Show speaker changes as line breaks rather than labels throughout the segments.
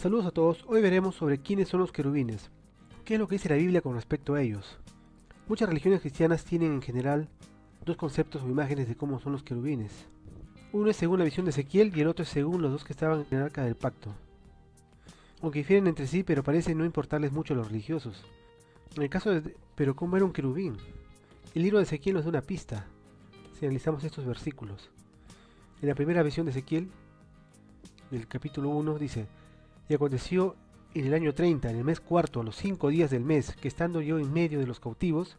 Saludos a todos, hoy veremos sobre quiénes son los querubines, qué es lo que dice la Biblia con respecto a ellos. Muchas religiones cristianas tienen en general dos conceptos o imágenes de cómo son los querubines. Uno es según la visión de Ezequiel y el otro es según los dos que estaban en el arca del pacto. Aunque difieren entre sí, pero parece no importarles mucho a los religiosos. Pero ¿cómo era un querubín? El libro de Ezequiel nos da una pista, si analizamos estos versículos. En la primera visión de Ezequiel, del capítulo 1, dice: Y aconteció en el año 30, en el mes cuarto, a los 5 días del mes, que estando yo en medio de los cautivos,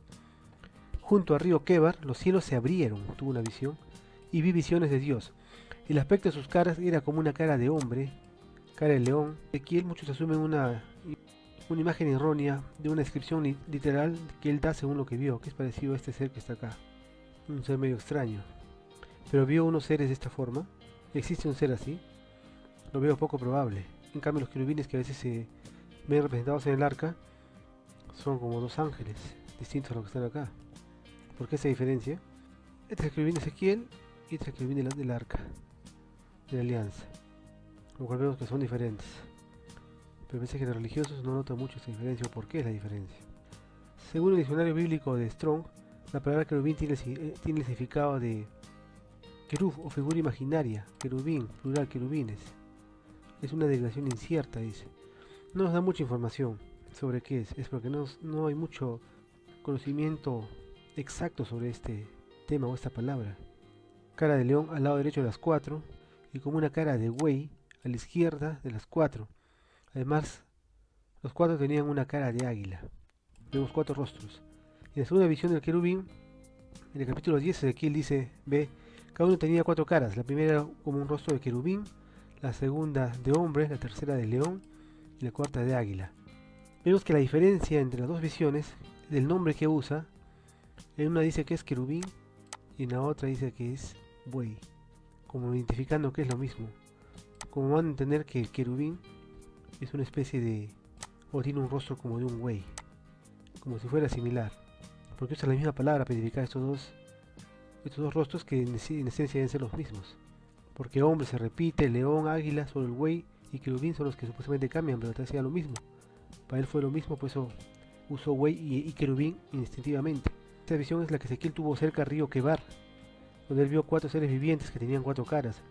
junto al río Quebar, los cielos se abrieron, tuve una visión, y vi visiones de Dios. El aspecto de sus caras era como una cara de hombre, cara de león. Ezequiel muchos asumen una imagen errónea de una descripción literal que él da según lo que vio, que es parecido a este ser que está acá. Un ser medio extraño. Pero vio unos seres de esta forma. ¿Existe un ser así? Lo veo poco probable. En cambio, los querubines que a veces se ven representados en el arca son como dos ángeles, distintos a los que están acá. ¿Por qué esa diferencia? Este es el querubín de Ezequiel y este es el querubín del arca, de la alianza. Lo cual vemos que son diferentes. Pero parece que los religiosos no notan mucho esa diferencia o por qué es la diferencia. Según el diccionario bíblico de Strong, la palabra querubín tiene el significado de querub o figura imaginaria, querubín, plural, querubines. Es una derivación incierta, dice. No nos da mucha información sobre qué es porque no hay mucho conocimiento exacto sobre este tema o esta palabra. Cara de león al lado derecho de las 4 y como una cara de buey a la izquierda de las 4. Además, los 4 tenían una cara de águila. Vemos 4 rostros. En la segunda visión del querubín, en el capítulo 10, Ezequiel dice: ve, cada uno tenía 4 caras. La primera era como un rostro de querubín, la segunda de hombre, la tercera de león y la cuarta de águila. Vemos que la diferencia entre las dos visiones, del nombre que usa, en una dice que es querubín y en la otra dice que es buey, como identificando que es lo mismo. Como van a entender que el querubín es una especie de, o tiene un rostro como de un buey, como si fuera similar, porque usa la misma palabra para identificar estos dos rostros que en esencia deben ser los mismos. Porque hombre se repite, león, águila, solo el buey y querubín son los que supuestamente cambian, pero te hacía lo mismo. Para él fue lo mismo, por eso usó buey y querubín instintivamente. Esta visión es la que Ezequiel tuvo cerca del río Quebar, donde él vio 4 seres vivientes que tenían 4 caras.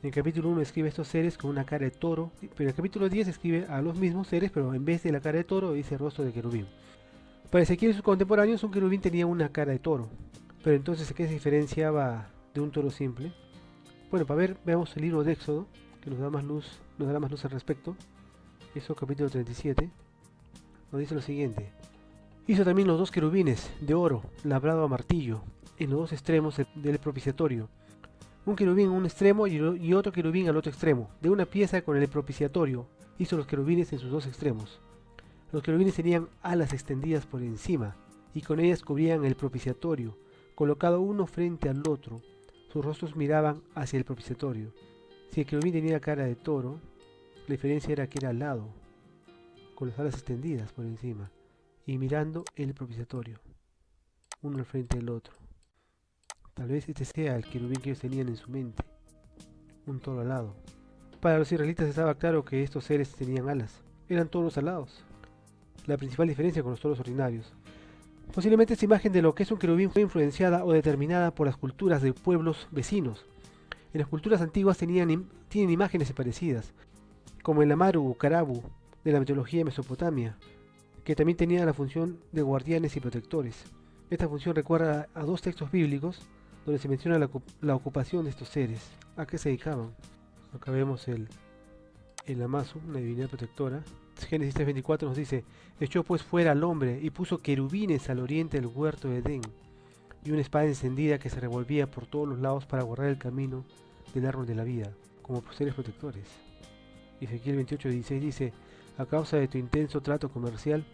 En el capítulo 1 escribe estos seres con una cara de toro, pero en el capítulo 10 escribe a los mismos seres, pero en vez de la cara de toro dice rostro de querubín. Para Ezequiel y sus contemporáneos, un querubín tenía una cara de toro, pero entonces ¿qué se diferenciaba de un toro simple? Bueno, para ver, veamos el libro de Éxodo, que nos dará más luz al respecto. Eso, capítulo 37, nos dice lo siguiente: hizo también los 2 querubines de oro, labrado a martillo, en los 2 extremos del propiciatorio. Un querubín a un extremo y otro querubín al otro extremo. De una pieza con el propiciatorio hizo los querubines en sus 2 extremos. Los querubines tenían alas extendidas por encima, y con ellas cubrían el propiciatorio, colocado uno frente al otro. Sus rostros miraban hacia el propiciatorio. Si el querubín tenía cara de toro, la diferencia era que era alado, con las alas extendidas por encima, y mirando el propiciatorio, uno al frente del otro. Tal vez este sea el querubín que ellos tenían en su mente, un toro alado. Para los israelitas estaba claro que estos seres tenían alas, eran toros alados, la principal diferencia con los toros ordinarios. Posiblemente esta imagen de lo que es un querubín fue influenciada o determinada por las culturas de pueblos vecinos. En las culturas antiguas tienen imágenes parecidas, como el Amaru o Karabu de la mitología de Mesopotamia, que también tenía la función de guardianes y protectores. Esta función recuerda a 2 textos bíblicos donde se menciona la ocupación de estos seres. ¿A qué se dedicaban? Acá vemos el Amazu, una divinidad protectora. Génesis 3:24 nos dice: echó pues fuera al hombre y puso querubines al oriente del huerto de Edén, y una espada encendida que se revolvía por todos los lados para guardar el camino del árbol de la vida, como seres protectores. Ezequiel 28:16 dice: a causa de tu intenso trato comercial,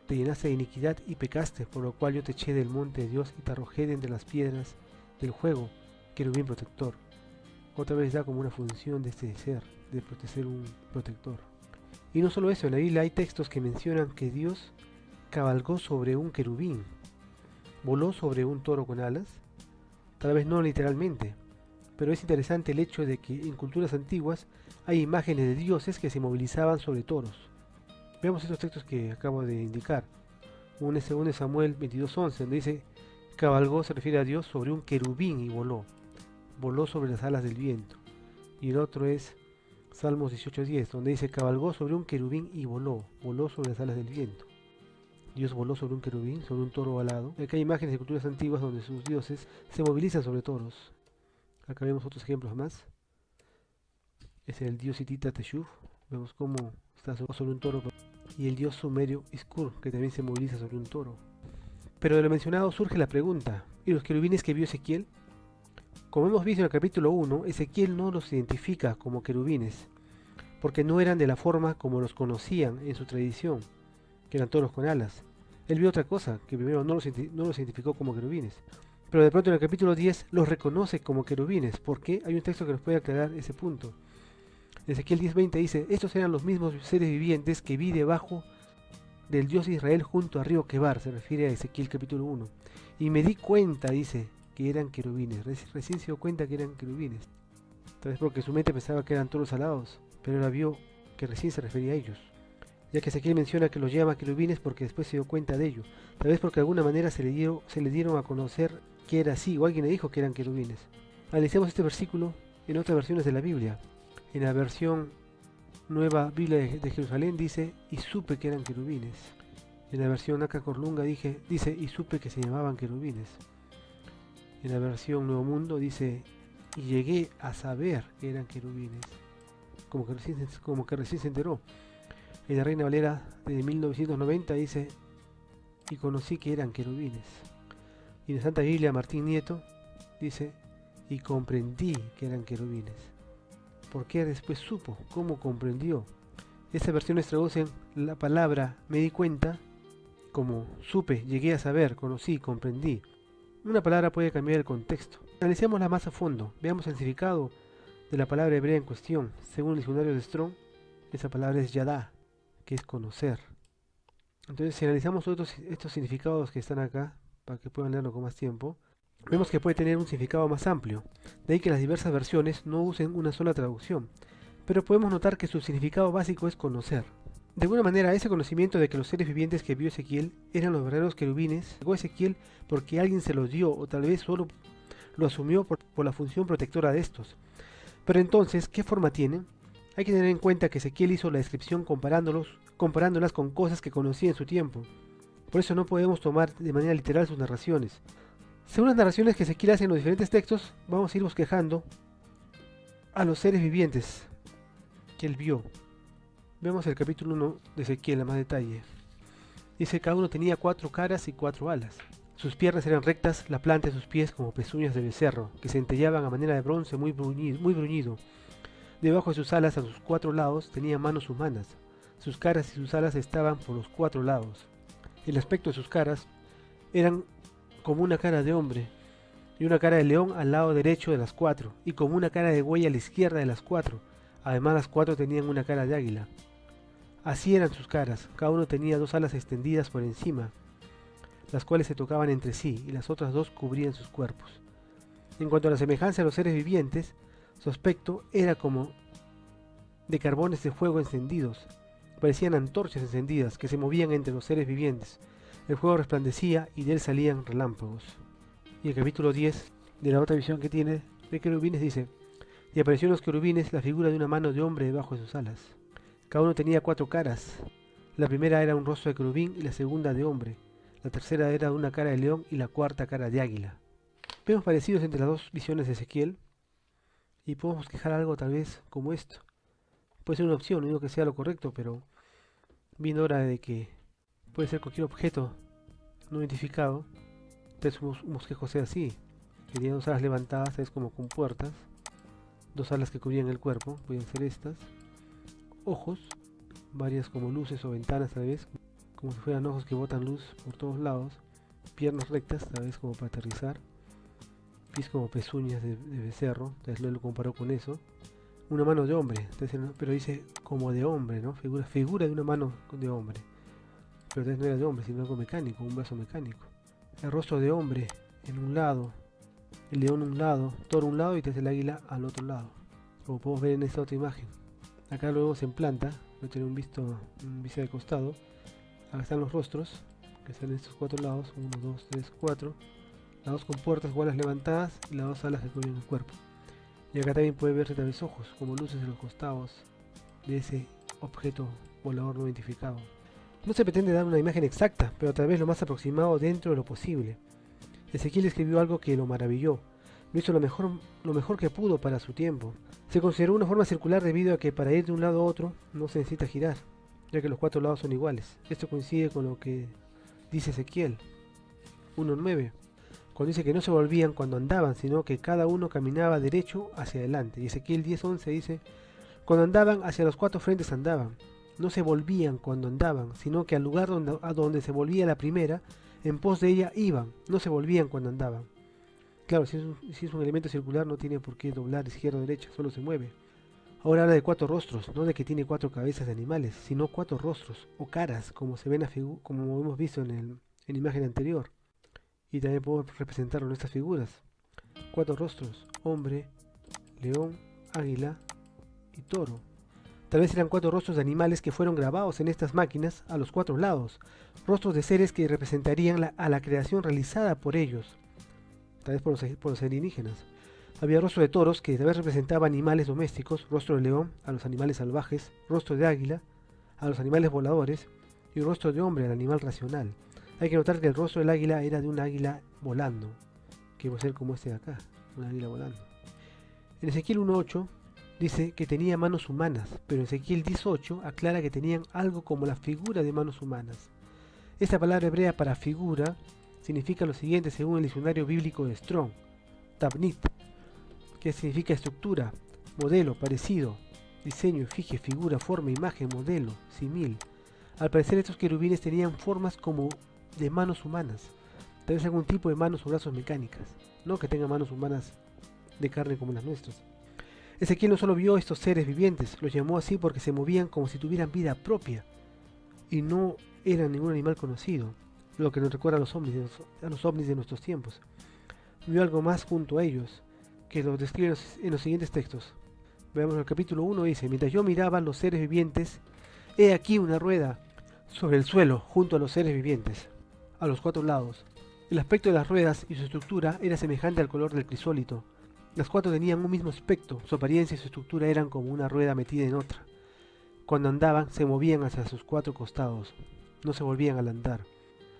te llenaste de iniquidad y pecaste, por lo cual yo te eché del monte de Dios y te arrojé de entre las piedras del juego, querubín protector. Otra vez da como una función de este ser, de proteger un protector. Y no solo eso, en la Biblia hay textos que mencionan que Dios cabalgó sobre un querubín, voló sobre un toro con alas, tal vez no literalmente, pero es interesante el hecho de que en culturas antiguas hay imágenes de dioses que se movilizaban sobre toros. Veamos estos textos que acabo de indicar. Uno es 2 Samuel 22:11, donde dice, cabalgó se refiere a Dios sobre un querubín y voló. Voló sobre las alas del viento. Y el otro es Salmos 18:10, donde dice, cabalgó sobre un querubín y voló. Voló sobre las alas del viento. Dios voló sobre un querubín, sobre un toro alado. Acá hay imágenes de culturas antiguas donde sus dioses se movilizan sobre toros. Acá vemos otros ejemplos más. Es el dios hitita Teshuf. Vemos cómo está sobre un toro. Y el dios sumerio Iskur, que también se moviliza sobre un toro. Pero de lo mencionado surge la pregunta, ¿y los querubines que vio Ezequiel? Como hemos visto en el capítulo 1, Ezequiel no los identifica como querubines, porque no eran de la forma como los conocían en su tradición, que eran toros con alas. Él vio otra cosa, que primero no los identificó como querubines. Pero de pronto en el capítulo 10 los reconoce como querubines. ¿Por qué? Hay un texto que nos puede aclarar ese punto. Ezequiel 10:20 dice, estos eran los mismos seres vivientes que vi debajo del Dios de Israel junto al río Quebar, se refiere a Ezequiel capítulo 1. Y me di cuenta, dice, que eran querubines. Recién se dio cuenta que eran querubines. Tal vez porque su mente pensaba que eran toros alados, pero ahora vio que recién se refería a ellos. Ya que Ezequiel menciona que los llama querubines porque después se dio cuenta de ello. Tal vez porque de alguna manera se le dieron a conocer que era así, o alguien le dijo que eran querubines. Analicemos este versículo en otras versiones de la Biblia. En la versión Nueva Biblia de Jerusalén dice, y supe que eran querubines. En la versión Naka Corlunga dice, y supe que se llamaban querubines. En la versión Nuevo Mundo dice, y llegué a saber que eran querubines. Como que recién se enteró. En la Reina Valera de 1990 dice, y conocí que eran querubines. Y en la Santa Biblia Martín Nieto dice, y comprendí que eran querubines. ¿Por qué después supo? ¿Cómo comprendió? Estas versiones traducen la palabra me di cuenta como supe, llegué a saber, conocí, comprendí. Una palabra puede cambiar el contexto. Analicémosla más a fondo. Veamos el significado de la palabra hebrea en cuestión. Según el diccionario de Strong, esa palabra es yadá, que es conocer. Entonces, si analizamos todos estos significados que están acá, para que puedan leerlo con más tiempo, vemos que puede tener un significado más amplio, de ahí que las diversas versiones no usen una sola traducción, pero podemos notar que su significado básico es conocer. De alguna manera, ese conocimiento de que los seres vivientes que vio Ezequiel eran los verdaderos querubines, llegó a Ezequiel porque alguien se los dio, o tal vez solo lo asumió por la función protectora de estos. Pero entonces, ¿qué forma tienen? Hay que tener en cuenta que Ezequiel hizo la descripción comparándolas con cosas que conocía en su tiempo. Por eso no podemos tomar de manera literal sus narraciones. Según las narraciones que Ezequiel hace en los diferentes textos, vamos a ir bosquejando a los seres vivientes que él vio. Vemos el capítulo 1 de Ezequiel a más detalle. Dice que cada uno tenía 4 caras y 4 alas. Sus piernas eran rectas, la planta de sus pies como pezuñas de becerro, que centellaban a manera de bronce muy bruñido. Debajo de sus alas, a sus 4 lados, tenía manos humanas. Sus caras y sus alas estaban por los 4 lados. El aspecto de sus caras eran como una cara de hombre, y una cara de león al lado derecho de las 4, y como una cara de buey a la izquierda de las 4. Además, las 4 tenían una cara de águila. Así eran sus caras, cada uno tenía 2 alas extendidas por encima, las cuales se tocaban entre sí, y las otras 2 cubrían sus cuerpos. En cuanto a la semejanza de los seres vivientes, su aspecto era como de carbones de fuego encendidos, parecían antorchas encendidas que se movían entre los seres vivientes. El fuego resplandecía y de él salían relámpagos. Y el capítulo 10 de la otra visión que tiene de querubines dice, y apareció en los querubines la figura de una mano de hombre debajo de sus alas. Cada uno tenía 4 caras. La primera era un rostro de querubín y la segunda de hombre. La tercera era una cara de león y la cuarta cara de águila. Vemos parecidos entre las 2 visiones de Ezequiel y podemos quejar algo tal vez como esto. Puede ser una opción, no digo que sea lo correcto, pero viene hora de que puede ser cualquier objeto no identificado. Entonces un bosquejo sea así, que tenía 2 alas levantadas, es como con puertas, 2 alas que cubrían el cuerpo, pueden ser estas, ojos, varias como luces o ventanas tal vez, como si fueran ojos que botan luz por todos lados, piernas rectas tal vez como para aterrizar, pies como pezuñas de becerro, entonces lo comparó con eso, una mano de hombre, entonces, pero dice como de hombre, ¿no? Figura de una mano de hombre, pero entonces no era de hombre, sino algo mecánico, un brazo mecánico. El rostro de hombre en un lado, el león a un lado, toro a un lado y el águila al otro lado, como podemos ver en esta otra imagen. Acá luego se implanta, voy a tener un vista de costado. Acá están los rostros, que están en estos 4 lados, 1, 2, 3, 4. Las 2 compuertas igual las levantadas y las 2 alas que cubren el cuerpo. Y acá también puede verse tal vez ojos, como luces en los costados de ese objeto volador no identificado. No se pretende dar una imagen exacta, pero tal vez lo más aproximado dentro de lo posible. Ezequiel escribió algo que lo maravilló. Lo hizo lo mejor que pudo para su tiempo. Se consideró una forma circular debido a que para ir de un lado a otro no se necesita girar, ya que los 4 lados son iguales. Esto coincide con lo que dice Ezequiel 1:9, cuando dice que no se volvían cuando andaban, sino que cada uno caminaba derecho hacia adelante. Y Ezequiel 10:11 dice, cuando andaban hacia los 4 frentes andaban, no se volvían cuando andaban, sino que al lugar a donde se volvía la primera, en pos de ella iban, no se volvían cuando andaban. Claro, si es un elemento circular no tiene por qué doblar izquierda o derecha, solo se mueve. Ahora habla de 4 rostros, no de que tiene 4 cabezas de animales, sino 4 rostros o caras, como se ven como hemos visto en la imagen anterior. Y también podemos representarlo en estas figuras. 4 rostros, hombre, león, águila y toro. Tal vez eran 4 rostros de animales que fueron grabados en estas máquinas a los 4 lados, rostros de seres que representarían a la creación realizada por ellos, tal vez por los alienígenas. Había rostro de toros, que tal vez representaba animales domésticos, rostro de león a los animales salvajes, rostro de águila a los animales voladores y rostro de hombre al animal racional. Hay que notar que el rostro del águila era de un águila volando, que va a ser como este de acá, una águila volando. En Ezequiel 1:8 dice que tenía manos humanas, pero Ezequiel 10:8 aclara que tenían algo como la figura de manos humanas. Esta palabra hebrea para figura significa lo siguiente según el diccionario bíblico de Strong, tabnit, que significa estructura, modelo, parecido, diseño, efigie, figura, forma, imagen, modelo, simil. Al parecer estos querubines tenían formas como de manos humanas, tal vez algún tipo de manos o brazos mecánicas, no que tengan manos humanas de carne como las nuestras. Ezequiel no solo vio estos seres vivientes, los llamó así porque se movían como si tuvieran vida propia y no eran ningún animal conocido, lo que nos recuerda a los ovnis de nuestros tiempos. Vio algo más junto a ellos, que lo describe en los siguientes textos. Veamos el capítulo 1, dice, mientras yo miraba los seres vivientes, he aquí una rueda sobre el suelo junto a los seres vivientes, a los 4 lados. El aspecto de las ruedas y su estructura era semejante al color del crisólito. Las 4 tenían un mismo aspecto, su apariencia y su estructura eran como una rueda metida en otra. Cuando andaban, se movían hacia sus 4 costados, no se volvían al andar.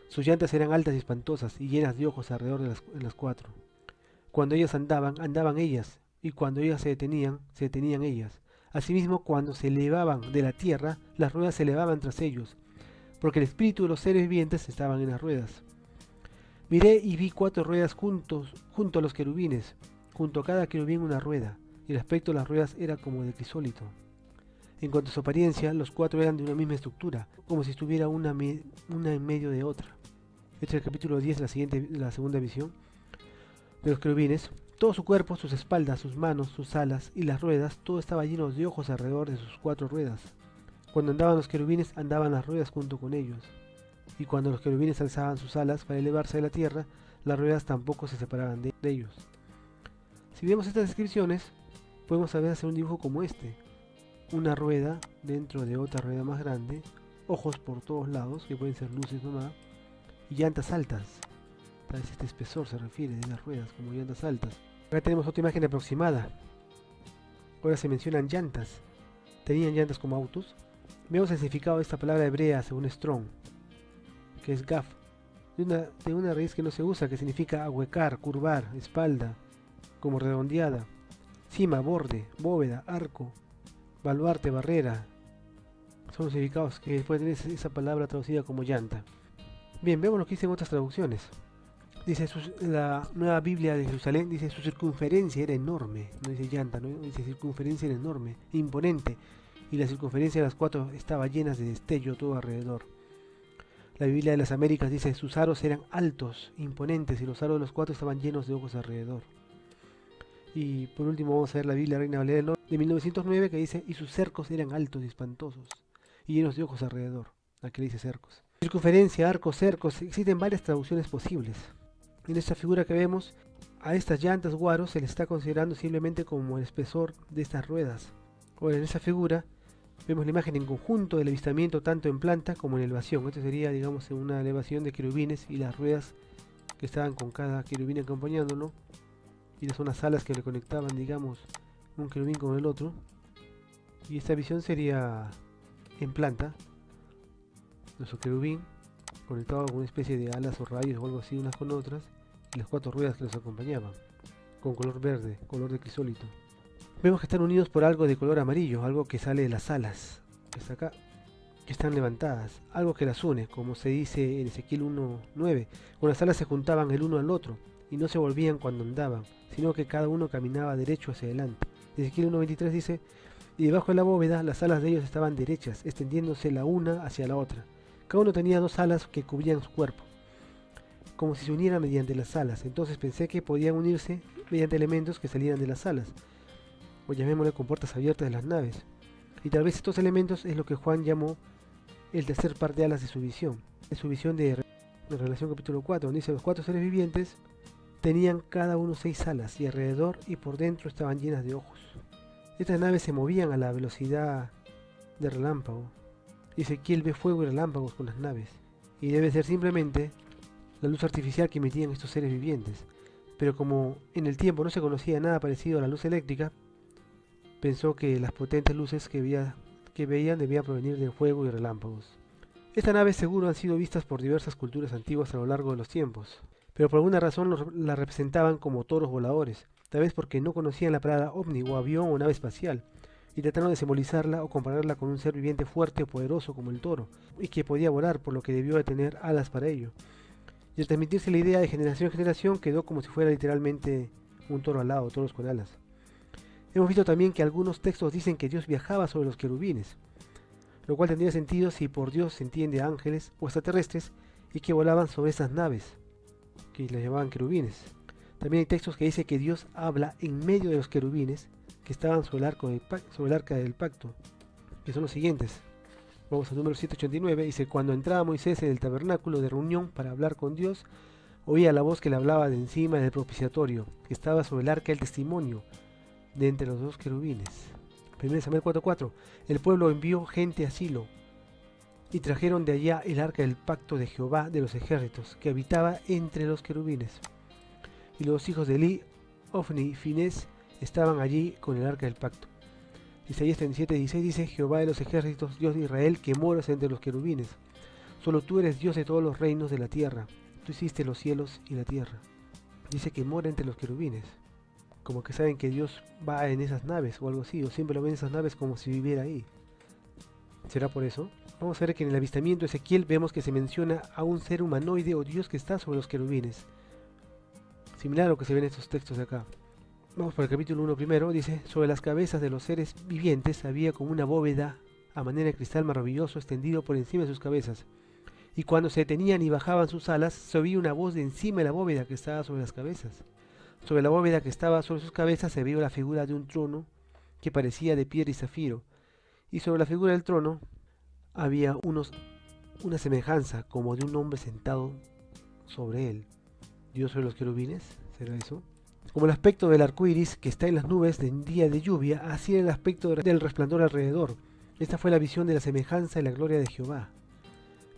Sus llantas eran altas y espantosas y llenas de ojos alrededor de las 4. Cuando ellas andaban, andaban ellas, y cuando ellas se detenían ellas. Asimismo, cuando se elevaban de la tierra, las ruedas se elevaban tras ellos, porque el espíritu de los seres vivientes estaban en las ruedas. Miré y vi 4 ruedas junto a los querubines, junto a cada querubín una rueda, y el aspecto de las ruedas era como de crisólito. En cuanto a su apariencia, los 4 eran de una misma estructura, como si estuviera una en medio de otra. Este es el capítulo 10 de la segunda visión de los querubines. Todo su cuerpo, sus espaldas, sus manos, sus alas y las ruedas, todo estaba lleno de ojos alrededor de sus 4 ruedas. Cuando andaban los querubines, andaban las ruedas junto con ellos. Y cuando los querubines alzaban sus alas para elevarse de la tierra, las ruedas tampoco se separaban de ellos. Si vemos estas descripciones, podemos saber hacer un dibujo como este. Una rueda dentro de otra rueda más grande, ojos por todos lados, que pueden ser luces nomás, y llantas altas. Tal vez este espesor se refiere de las ruedas como llantas altas. Acá tenemos otra imagen aproximada. Ahora se mencionan llantas. ¿Tenían llantas como autos? Veamos el significado de esta palabra hebrea según Strong, que es gaf, de una raíz que no se usa, que significa ahuecar, curvar, espalda, como redondeada, cima, borde, bóveda, arco, baluarte, barrera. Son los significados que puede tener esa palabra traducida como llanta. Bien, vemos lo que dicen otras traducciones. Dice la Nueva Biblia de Jerusalén, dice su circunferencia era enorme, no dice llanta, ¿no? Dice circunferencia era enorme, imponente, y la circunferencia de las 4 estaba llena de destello todo alrededor. La Biblia de las Américas dice sus aros eran altos, imponentes, y los aros de los 4 estaban llenos de ojos alrededor. Y por último vamos a ver la Biblia Reina Valera de 1909 que dice y sus cercos eran altos y espantosos, y llenos de ojos alrededor. Aquí dice cercos. Circunferencia, arcos, cercos, existen varias traducciones posibles. En esta figura que vemos A estas llantas o aros se les está considerando simplemente como el espesor de estas ruedas. Ahora, en esa figura vemos la imagen en conjunto del avistamiento tanto en planta como en elevación. Esto sería, digamos, en una elevación de querubines y las ruedas que estaban con cada querubín acompañándolo. Y son las alas que le conectaban, digamos, un querubín con el otro. Y esta visión sería en planta. Nuestro querubín conectado con una especie de alas o rayos o algo así unas con otras. Y las 4 ruedas que los acompañaban, con color verde, color de crisólito. Vemos que están unidos por algo de color amarillo, algo que sale de las alas, que está acá, que están levantadas, algo que las une, como se dice en Ezequiel 1:9, con las alas se juntaban el uno al otro, y no se volvían cuando andaban, sino que cada uno caminaba derecho hacia adelante. Ezequiel 1:23 dice, y debajo de la bóveda las alas de ellos estaban derechas, extendiéndose la una hacia la otra. Cada uno tenía 2 alas que cubrían su cuerpo, como si se unieran mediante las alas. Entonces pensé que podían unirse mediante elementos que salieran de las alas, o llamémosle compuertas abiertas de las naves. Y tal vez estos elementos es lo que Juan llamó el tercer par de alas de su visión. En su visión de Revelación capítulo 4, donde dice los 4 seres vivientes tenían cada uno 6 alas, y alrededor y por dentro estaban llenas de ojos. Estas naves se movían a la velocidad de relámpago. Y Ezequiel ve fuego y relámpagos con las naves. Y debe ser simplemente la luz artificial que emitían estos seres vivientes. Pero como en el tiempo no se conocía nada parecido a la luz eléctrica, pensó que las potentes luces que veían debían provenir del fuego y relámpagos. Estas naves seguro han sido vistas por diversas culturas antiguas a lo largo de los tiempos, pero por alguna razón las representaban como toros voladores, tal vez porque no conocían la palabra ovni o avión o nave espacial, y trataron de simbolizarla o compararla con un ser viviente fuerte o poderoso como el toro, y que podía volar, por lo que debió de tener alas para ello. Y al transmitirse la idea de generación en generación quedó como si fuera literalmente un toro alado, toros con alas. Hemos visto también que algunos textos dicen que Dios viajaba sobre los querubines, lo cual tendría sentido si por Dios se entiende ángeles o extraterrestres y que volaban sobre esas naves, que las llamaban querubines. También hay textos que dicen que Dios habla en medio de los querubines que estaban sobre el arca del pacto, que son los siguientes. Vamos al número 789, dice, cuando entraba Moisés en el tabernáculo de reunión para hablar con Dios, oía la voz que le hablaba de encima del propiciatorio, que estaba sobre el arca del testimonio, de entre los 2 querubines. 1 Samuel 4:4, el pueblo envió gente a Silo, y trajeron de allá el arca del pacto de Jehová de los ejércitos, que habitaba entre los querubines. Y los hijos de Eli, Ofni y Finés, estaban allí con el arca del pacto. Isaías 37:16 dice, Jehová de los ejércitos, Dios de Israel, que moras entre los querubines. Solo tú eres Dios de todos los reinos de la tierra. Tú hiciste los cielos y la tierra. Dice que mora entre los querubines. Como que saben que Dios va en esas naves o algo así, o siempre lo ven en esas naves como si viviera ahí. ¿Será por eso? Vamos a ver que en el avistamiento de Ezequiel vemos que se menciona a un ser humanoide o Dios que está sobre los querubines. Similar a lo que se ve en estos textos de acá. Vamos por el capítulo 1 primero, dice, sobre las cabezas de los seres vivientes había como una bóveda a manera de cristal maravilloso extendido por encima de sus cabezas. Y cuando se detenían y bajaban sus alas, se oía una voz de encima de la bóveda que estaba sobre las cabezas. Sobre la bóveda que estaba sobre sus cabezas se vio la figura de un trono que parecía de piedra y zafiro, y sobre la figura del trono había una semejanza como de un hombre sentado sobre él. ¿Dios sobre los querubines? ¿Será eso? Como el aspecto del arco iris que está en las nubes en día de lluvia, así era el aspecto del resplandor alrededor. Esta fue la visión de la semejanza y la gloria de Jehová.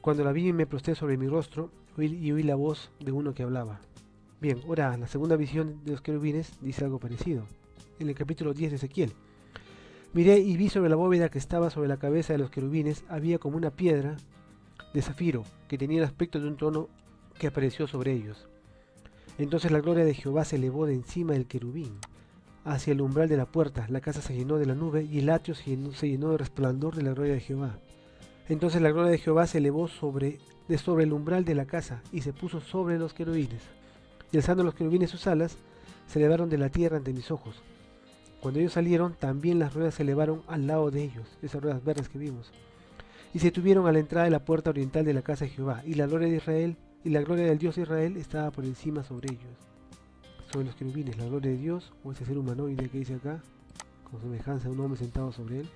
Cuando la vi me prostré sobre mi rostro y oí la voz de uno que hablaba. Bien, ahora la segunda visión de los querubines dice algo parecido. En el capítulo 10 de Ezequiel. Miré y vi sobre la bóveda que estaba sobre la cabeza de los querubines, había como una piedra de zafiro, que tenía el aspecto de un trono que apareció sobre ellos. Entonces la gloria de Jehová se elevó de encima del querubín, hacia el umbral de la puerta. La casa se llenó de la nube, y el atrio se llenó de resplandor de la gloria de Jehová. Entonces la gloria de Jehová se elevó sobre el umbral de la casa, y se puso sobre los querubines. Y alzando los querubines sus alas, se elevaron de la tierra ante mis ojos. Cuando ellos salieron, también las ruedas se elevaron al lado de ellos, esas ruedas verdes que vimos. Y se tuvieron a la entrada de la puerta oriental de la casa de Jehová, y la gloria de Israel, y la gloria del Dios de Israel estaba por encima sobre ellos. Sobre los querubines, la gloria de Dios, o ese ser humanoide que dice acá, con semejanza a un hombre sentado sobre él.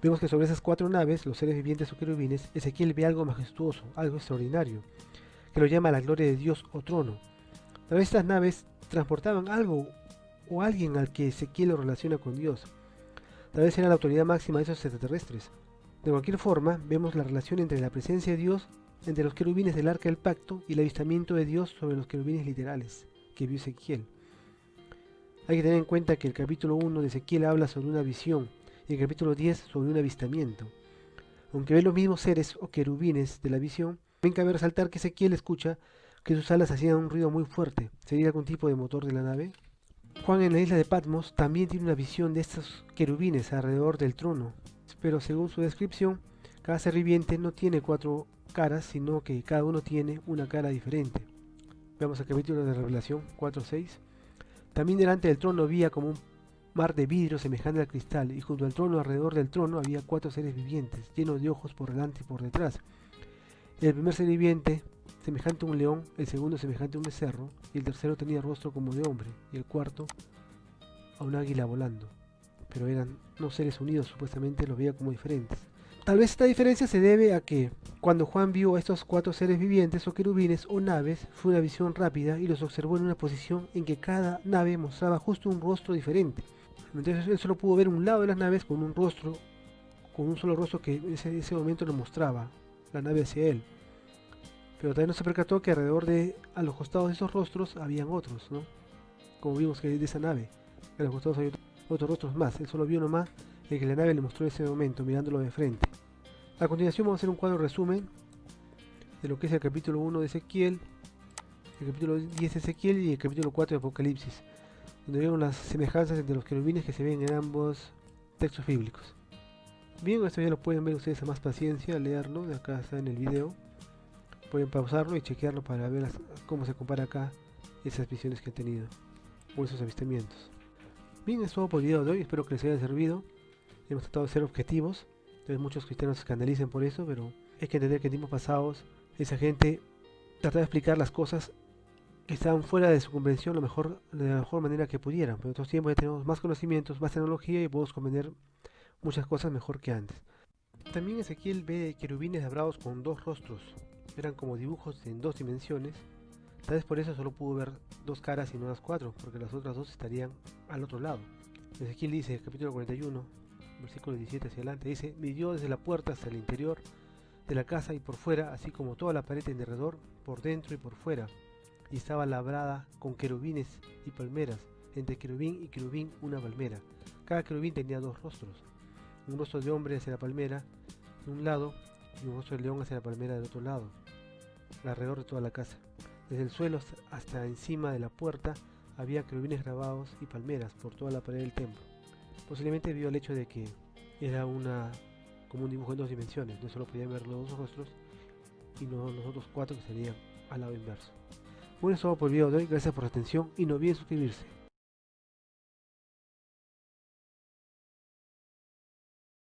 Vemos que sobre esas 4 naves, los seres vivientes o querubines, Ezequiel ve algo majestuoso, algo extraordinario, que lo llama la gloria de Dios o trono. Tal vez estas naves transportaban algo o alguien al que Ezequiel lo relaciona con Dios. Tal vez era la autoridad máxima de esos extraterrestres. De cualquier forma, vemos la relación entre la presencia de Dios entre los querubines del Arca del Pacto y el avistamiento de Dios sobre los querubines literales que vio Ezequiel. Hay que tener en cuenta que el capítulo 1 de Ezequiel habla sobre una visión y el capítulo 10 sobre un avistamiento. Aunque ve los mismos seres o querubines de la visión, también cabe resaltar que Ezequiel escucha que sus alas hacían un ruido muy fuerte. ¿Sería algún tipo de motor de la nave? Juan en la isla de Patmos también tiene una visión de estos querubines alrededor del trono, pero según su descripción, cada ser viviente no tiene 4 caras, sino que cada uno tiene una cara diferente. Veamos el capítulo de Revelación 4:6. También delante del trono había como un mar de vidrio semejante al cristal, y junto al trono, alrededor del trono, había 4 seres vivientes, llenos de ojos por delante y por detrás. El primer ser viviente, semejante a un león, el segundo semejante a un becerro, y el tercero tenía rostro como de hombre, y el cuarto a un águila volando. Pero eran no seres unidos, supuestamente los veía como diferentes. Tal vez esta diferencia se debe a que cuando Juan vio a estos 4 seres vivientes o querubines o naves, fue una visión rápida y los observó en una posición en que cada nave mostraba justo un rostro diferente. Entonces él solo pudo ver un lado de las naves con un rostro, con un solo rostro que en ese momento le mostraba la nave hacia él. Pero también no se percató que alrededor a los costados de esos rostros habían otros, ¿no? Como vimos que de esa nave, a los costados hay otros rostros más. Él solo vio nomás el que la nave le mostró en ese momento, mirándolo de frente. A continuación vamos a hacer un cuadro resumen de lo que es el capítulo 1 de Ezequiel, el capítulo 10 de Ezequiel y el capítulo 4 de Apocalipsis, donde vemos las semejanzas entre los querubines que se ven en ambos textos bíblicos. Bien, esto ya lo pueden ver ustedes a más paciencia, leerlo, de acá está en el video. Pueden pausarlo y chequearlo para ver cómo se compara acá esas visiones que han tenido, o esos avistamientos. Bien, es todo por el video de hoy, espero que les haya servido. Hemos tratado de ser objetivos, entonces muchos cristianos se escandalicen por eso, pero hay que entender que en tiempos pasados esa gente trataba de explicar las cosas que estaban fuera de su comprensión de la mejor manera que pudieran. Pero en otros tiempos ya tenemos más conocimientos, más tecnología y podemos comprender muchas cosas mejor que antes. También Ezequiel ve querubines labrados con 2 rostros, eran como dibujos en 2 dimensiones. Tal vez por eso solo pudo ver 2 caras y no las 4, porque las otras 2 estarían al otro lado. Ezequiel dice, capítulo 41, versículo 17 hacia adelante, dice: midió desde la puerta hasta el interior de la casa y por fuera, así como toda la pared en derredor, por dentro y por fuera, y estaba labrada con querubines y palmeras, entre querubín y querubín una palmera. Cada querubín tenía 2 rostros, un rostro de hombre hacia la palmera de un lado y un rostro de león hacia la palmera del otro lado, alrededor de toda la casa. Desde el suelo hasta encima de la puerta había querubines grabados y palmeras por toda la pared del templo. Posiblemente debido al hecho de que era como un dibujo en 2 dimensiones, no solo podían ver los 2 rostros y no los otros 4 que estarían al lado inverso. Bueno, eso es todo por el video de hoy, gracias por su atención y no olviden suscribirse.